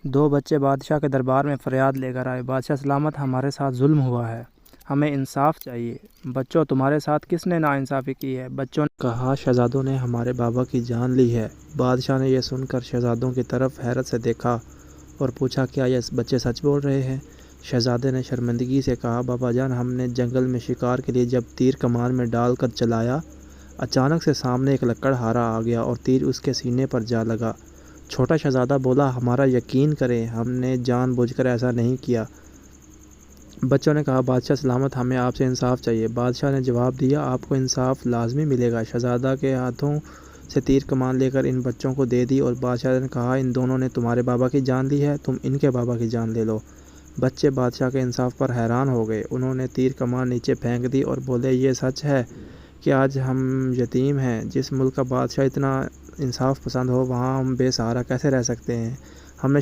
دو بچے بادشاہ کے دربار میں فریاد لے کر آئے، بادشاہ سلامت، ہمارے ساتھ ظلم ہوا ہے، ہمیں انصاف چاہیے۔ بچوں، تمہارے ساتھ کس نے ناانصافی کی ہے؟ بچوں نے کہا، شہزادوں نے ہمارے بابا کی جان لی ہے۔ بادشاہ نے یہ سن کر شہزادوں کی طرف حیرت سے دیکھا اور پوچھا، کیا یہ بچے سچ بول رہے ہیں؟ شہزادے نے شرمندگی سے کہا، بابا جان، ہم نے جنگل میں شکار کے لیے جب تیر کمان میں ڈال کر چلایا، اچانک سے سامنے ایک لکڑہارا آ گیا اور تیر اس کے سینے پر جا لگا۔ چھوٹا شہزادہ بولا، ہمارا یقین کریں، ہم نے جان بوجھ کر ایسا نہیں کیا۔ بچوں نے کہا، بادشاہ سلامت، ہمیں آپ سے انصاف چاہیے۔ بادشاہ نے جواب دیا، آپ کو انصاف لازمی ملے گا۔ شہزادہ کے ہاتھوں سے تیر کمان لے کر ان بچوں کو دے دی اور بادشاہ نے کہا، ان دونوں نے تمہارے بابا کی جان لی ہے، تم ان کے بابا کی جان لے لو۔ بچے بادشاہ کے انصاف پر حیران ہو گئے۔ انہوں نے تیر کمان نیچے پھینک دی اور بولے، یہ سچ ہے کہ آج ہم یتیم ہیں؟ جس ملک کا بادشاہ اتنا انصاف پسند ہو، وہاں ہم بے سہارا کیسے رہ سکتے ہیں؟ ہم نے